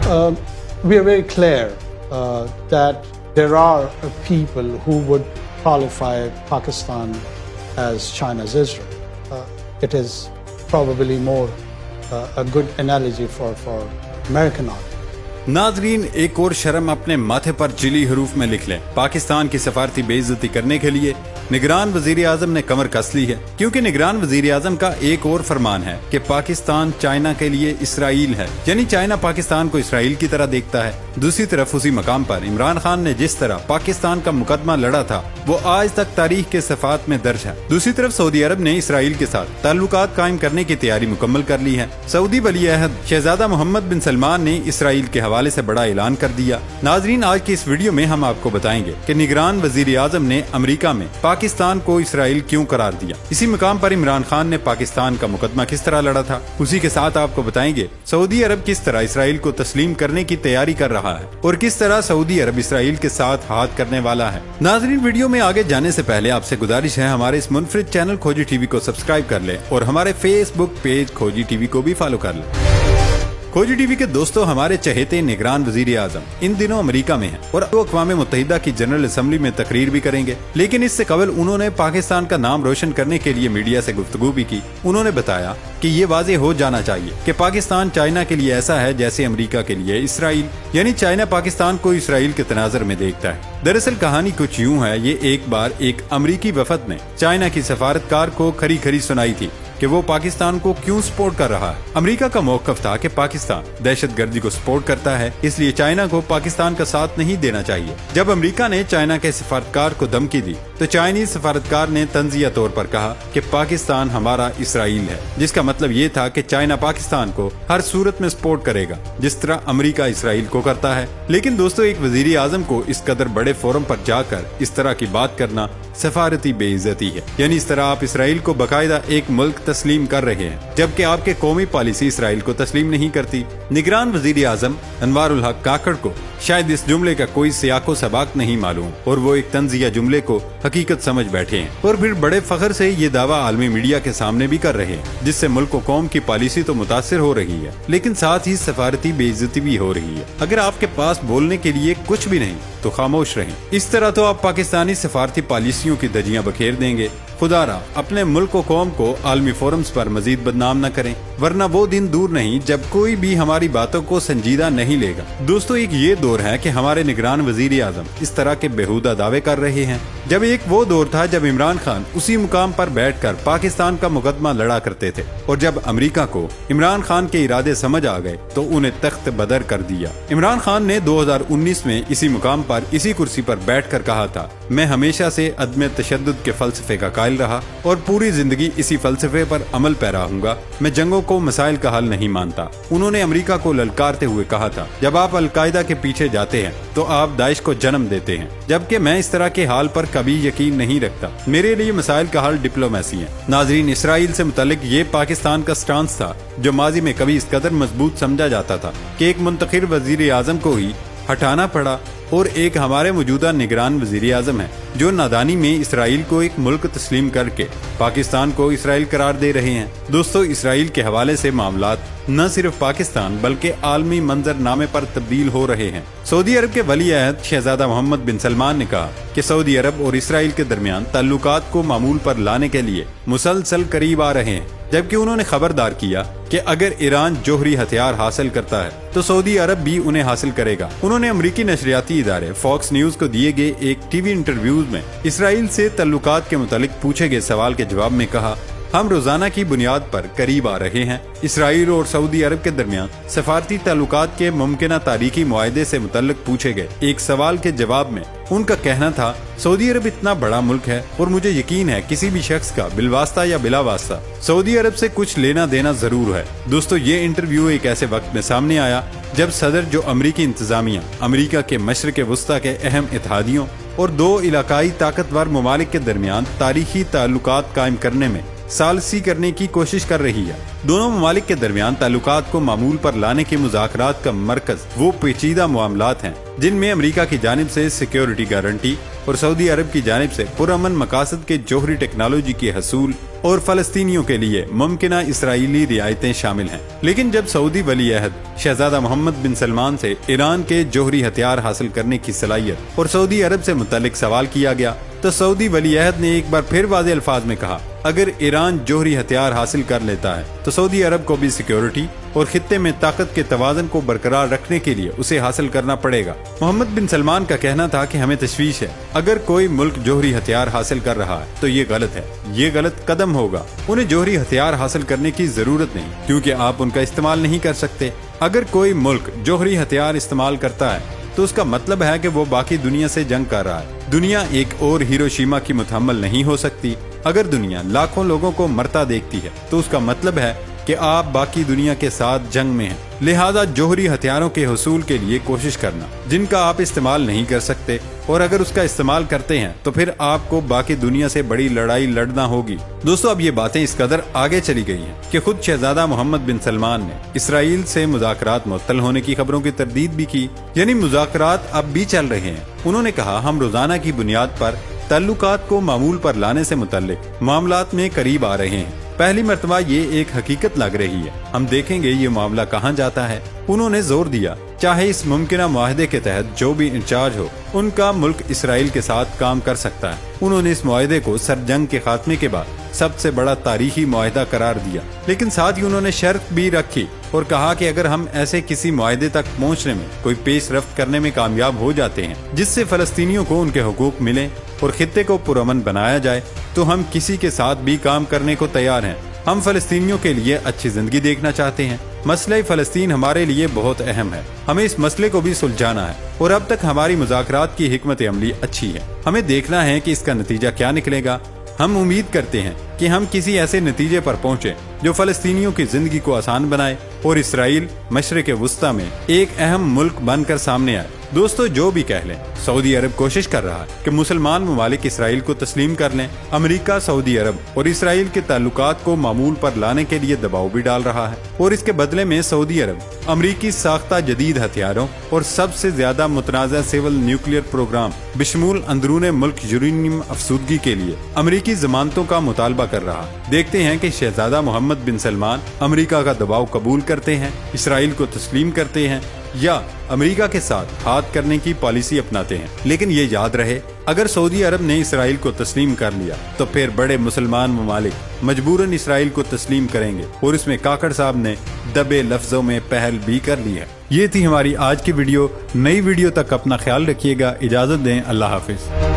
we are very clear that there are people who would qualify Pakistan as China's Israel. It is probably more a good analogy for American audience. नाजरीन, एक और शर्म अपने माथे पर chilli हरूफ में लिख लें। पाकिस्तान की सफारती बेइज्जती करने के लिए निगरान वजीर आजम ने कमर कस ली है, क्योंकि निगरान वजीर आजम का एक और फरमान है कि पाकिस्तान चाइना के लिए इसराइल है, यानी चाइना पाकिस्तान को इसराइल की तरह देखता है। दूसरी तरफ उसी मकाम पर इमरान खान ने जिस तरह पाकिस्तान का मुकदमा लड़ा था वो आज तक तारीख के सफात में दर्ज है। दूसरी तरफ सऊदी अरब ने इसराइल के साथ ताल्लुकात कायम करने की तैयारी मुकम्मल कर ली है। सऊदी वली अहद शहजादा मोहम्मद बिन सलमान ने इसराइल के हवाले से बड़ा ऐलान कर दिया। नाजरीन, आज की इस वीडियो में हम आपको बताएंगे कि निगरान वजीर आजम ने अमेरिका में पाकिस्तान को इसराइल क्यों करार दिया। इसी मुकाम पर इमरान खान ने पाकिस्तान का मुकदमा किस तरह लड़ा था। उसी के साथ आपको बताएंगे सऊदी अरब किस तरह इसराइल को तस्लीम करने की तैयारी कर रहा है और किस तरह सऊदी अरब इसराइल के साथ हाथ करने वाला है। नाजरीन, वीडियो में आगे जाने से पहले आपसे गुजारिश है, हमारे इस मुनफरिद चैनल खोजी टीवी को सब्सक्राइब कर लें और हमारे फेसबुक पेज खोजी टीवी को भी फॉलो कर लें। खोजी टीवी के दोस्तों, हमारे चहेते निगरान वजीर आजम इन दिनों अमेरिका में हैं और वो अक़वाम मुत्तहिदा की जनरल असेंबली में तकरीर भी करेंगे। लेकिन इससे कबल उन्होंने पाकिस्तान का नाम रोशन करने के लिए मीडिया से गुफ्तगू भी की। उन्होंने बताया कि ये वाज़ेह हो जाना चाहिए कि पाकिस्तान चाइना के लिए ऐसा है जैसे अमेरिका के लिए इसराइल, यानी चाइना पाकिस्तान को इसराइल के तनाज़ुर में देखता है। दरअसल कहानी कुछ यूँ है, ये एक बार एक अमरीकी वफद ने चाइना की सफारतकार को खरी खरी सुनाई थी कि वो पाकिस्तान को क्यों सपोर्ट कर रहा है। अमेरिका का मौक़िफ़ था कि पाकिस्तान दहशतगर्दी को सपोर्ट करता है, इसलिए चाइना को पाकिस्तान का साथ नहीं देना चाहिए। जब अमेरिका ने चाइना के सफारतकार को धमकी दी तो चाइनीज सफारतकार ने तंज़िया तौर पर कहा कि पाकिस्तान हमारा इसराइल है, जिसका मतलब ये था कि चाइना पाकिस्तान को हर सूरत में सपोर्ट करेगा जिस तरह अमेरिका इसराइल को करता है। लेकिन दोस्तों, एक वजीर आजम को इस कदर बड़े फोरम पर जाकर इस तरह की बात करना सफारती बेइज्जती है, यानी इस तरह आप इसराइल को बकायदा एक मुल्क तस्लीम कर रहे हैं जबकि आपके कौमी पॉलिसी इसराइल को तस्लीम नहीं करती। निगरान वजीर आजम अनवारुल हक काकड़ को शायद इस जुमले का कोई सियाको सबाक नहीं मालूम और वो एक तंजिया जुमले को हकीकत समझ बैठे हैं और फिर बड़े फख्र से ये दावा आलमी मीडिया के सामने भी कर रहे हैं, जिससे मुल्क व कौम की पॉलिसी तो मुतासिर हो रही है लेकिन साथ ही सफारती बेइज्जती भी हो रही है। अगर आपके पास बोलने के लिए कुछ भी नहीं तो खामोश रहें। इस तरह तो आप पाकिस्तानी सफारती पॉलिसियों की धज्जियां बखेर देंगे। खुदारा अपने मुल्क व कौम को आलमी फोरम्स पर मजीद बदनाम न करें, वरना वो दिन दूर नहीं जब कोई भी हमारी बातों को संजीदा नहीं लेगा। दोस्तों, एक ये दौर है कि हमारे निगरान वजीर आजम इस तरह के बेहुदा दावे कर रहे हैं, जब एक वो दौर था जब इमरान खान उसी मुकाम पर बैठकर पाकिस्तान का मुकदमा लड़ा करते थे और जब अमेरिका को इमरान खान के इरादे समझ आ गए तो उन्हें तख्त बदर कर दिया। इमरान खान ने 2019 में इसी मुकाम पर इसी कुर्सी पर बैठकर कहा था, मैं हमेशा से अदम तशद्दुद के फलसफे का कायल रहा और पूरी जिंदगी इसी फलसफे पर अमल पैरा रहूंगा। मैं जंगों को मसाइल का हल नहीं मानता। उन्होंने अमेरिका को ललकारते हुए कहा था, जब आप अलकायदा के पीछे जाते हैं तो आप दाइश को जन्म देते हैं, जबकि मैं इस तरह के हाल पर कभी यकीन नहीं रखता। मेरे लिए मसाइल का हल डिप्लोमेसी है। नाजरीन, इसराइल से मुतालिक ये पाकिस्तान का स्टांस था जो माजी में कभी इस कदर मजबूत समझा जाता था कि एक मुंतखब वजीर आजम को ही हटाना पड़ा और एक हमारे मौजूदा निगरान वजीर आजम है जो नादानी में इसराइल को एक मुल्क तस्लीम करके पाकिस्तान को इसराइल करार दे रहे हैं। दोस्तों, इसराइल के हवाले से मामलात न सिर्फ पाकिस्तान बल्कि आलमी मंजरनामे पर तब्दील हो रहे हैं। सऊदी अरब के वली अहद शहजादा मोहम्मद बिन सलमान ने कहा कि सऊदी अरब और इसराइल के दरमियान ताल्लुकात को मामूल पर लाने के लिए मुसलसल करीब आ रहे हैं, जबकि उन्होंने खबरदार किया कि अगर ईरान जोहरी हथियार हासिल करता है तो सऊदी अरब भी उन्हें हासिल करेगा। उन्होंने अमेरिकी नशरियाती इदारे फॉक्स न्यूज को दिए गए एक टीवी इंटरव्यू में इसराइल से ताल्लुकात के मुतालिक पूछे गए सवाल के जवाब में कहा, हम रोजाना की बुनियाद पर करीब आ रहे हैं। इसराइल और सऊदी अरब के दरमियान सफारती ताल्लुकात के मुमकिना तारीखी मुआहदे से मुतल्लिक पूछे गए एक सवाल के जवाब में उनका कहना था, सऊदी अरब इतना बड़ा मुल्क है और मुझे यकीन है किसी भी शख्स का बिलवास्ता या बिलावास्ता सऊदी अरब से कुछ लेना देना जरूर है। दोस्तों, ये इंटरव्यू एक ऐसे वक्त में सामने आया जब सदर जो अमरीकी इंतजामिया अमरीका के मशरिक़ वस्ता के अहम इत्तेहादियों और दो इलाकाई ताकतवर ममालिक के दरमियान तारीखी ताल्लुकात कायम करने में सालसी करने की कोशिश कर रही है। दोनों ममालिक के दरमियान ताल्लुकात को मामूल पर लाने के मुज़ाकरात का मरकज वो पेचीदा मामलात हैं जिनमें अमेरिका की जानिब से सिक्योरिटी गारंटी और सऊदी अरब की जानिब से पुरअमन मकासद के जोहरी टेक्नोलॉजी के हसूल और फलस्तीनियों के लिए मुमकिना इसराइली रियायतें शामिल हैं। लेकिन जब सऊदी वली अहद शहजादा मोहम्मद बिन सलमान से ईरान के जोहरी हथियार हासिल करने की सलाहियत और सऊदी अरब से मुतल्लिक सवाल किया गया तो सऊदी वली अहद ने एक बार फिर वाज़ेह अल्फाज में कहा, अगर ईरान जोहरी हथियार हासिल कर लेता है तो सऊदी अरब को भी सिक्योरिटी और खित्ते में ताकत के तवाज़न को बरकरार रखने के लिए उसे हासिल करना पड़ेगा। मोहम्मद बिन सलमान का कहना था कि हमें तशवीश है, अगर कोई मुल्क जोहरी हथियार हासिल कर रहा है तो ये गलत है, ये गलत कदम होगा। उन्हें जोहरी हथियार हासिल करने की जरूरत नहीं क्योंकि आप उनका इस्तेमाल नहीं कर सकते। अगर कोई मुल्क जोहरी हथियार इस्तेमाल करता है तो उसका मतलब है कि वो बाकी दुनिया से जंग कर रहा है। दुनिया एक और हिरोशिमा की मुतहम्मल नहीं हो सकती। अगर दुनिया लाखों लोगों को मरता देखती है तो उसका मतलब है कि आप बाकी दुनिया के साथ जंग में हैं। लिहाजा जोहरी हथियारों के हुसूल के लिए कोशिश करना जिनका आप इस्तेमाल नहीं कर सकते, और अगर उसका इस्तेमाल करते हैं तो फिर आपको बाकी दुनिया से बड़ी लड़ाई लड़ना होगी। दोस्तों, अब ये बातें इस कदर आगे चली गई हैं कि खुद शहजादा मोहम्मद बिन सलमान ने इसराइल से मुज़ाकरात मुअत्तल होने की खबरों की तरदीद भी की, यानी मुज़ाकरात अब भी चल रहे हैं। उन्होंने कहा, हम रोजाना की बुनियाद पर ताल्लुकात को मामूल पर लाने से मुतल्लिक मामलात में करीब आ रहे हैं। पहली मर्तबा ये एक हकीकत लग रही है, हम देखेंगे ये मामला कहाँ जाता है। उन्होंने जोर दिया, चाहे इस मुमकिना मुआहदे के तहत जो भी इंचार्ज हो उनका मुल्क इसराइल के साथ काम कर सकता है। उन्होंने इस मुआहदे को सरजंग के खात्मे के बाद सबसे बड़ा तारीखी मुआहदा करार दिया, लेकिन साथ ही उन्होंने शर्त भी रखी और कहा कि अगर हम ऐसे किसी मुआहदे तक पहुंचने में कोई पेश रफ्त करने में कामयाब हो जाते हैं जिससे फलस्तीनियों को उनके हुकूक मिले और खित्ते को पुरअमन बनाया जाए तो हम किसी के साथ भी काम करने को तैयार हैं। हम फलस्तीनियों के लिए अच्छी जिंदगी देखना चाहते हैं। मसला फलस्तीन हमारे लिए बहुत अहम है, हमें इस मसले को भी सुलझाना है और अब तक हमारी मुज़ाकरात की हिकमत अमली अच्छी है। हमें देखना है कि इसका नतीजा क्या निकलेगा। हम उम्मीद करते हैं कि हम किसी ऐसे नतीजे पर पहुंचे जो फलस्तीनियों की जिंदगी को आसान बनाए और इसराइल मशरिक़ वुस्ता में एक अहम मुल्क बनकर सामने आए। दोस्तों, जो भी कह लें, सऊदी अरब कोशिश कर रहा है कि मुसलमान ममालिक इसराइल को तस्लीम कर लें। अमेरिका सऊदी अरब और इसराइल के ताल्लुकात को मामूल पर लाने के लिए दबाव भी डाल रहा है और इसके बदले में सऊदी अरब अमरीकी साख्ता जदीद हथियारों और सबसे ज्यादा मुतनाज़ा सिविल न्यूक्लियर प्रोग्राम बिशमूल अंदरूने मुल्क यूरेनियम अफसूदगी के लिए अमरीकी जमानतों का मुतालबा कर रहा है। देखते हैं कि शहजादा मोहम्मद बिन सलमान अमरीका का दबाव कबूल करते हैं, इसराइल को तस्लीम करते हैं या अमेरिका के साथ हाथ करने की पॉलिसी अपनाते हैं। लेकिन ये याद रहे, अगर सऊदी अरब ने इसराइल को तस्लीम कर लिया तो फिर बड़े मुसलमान ममालिक मजबूरन इसराइल को तस्लीम करेंगे और इसमें काकड़ साहब ने दबे लफ्जों में पहल भी कर ली है। ये थी हमारी आज की वीडियो। नई वीडियो तक अपना ख्याल रखिएगा। इजाजत दें। अल्लाह हाफिज।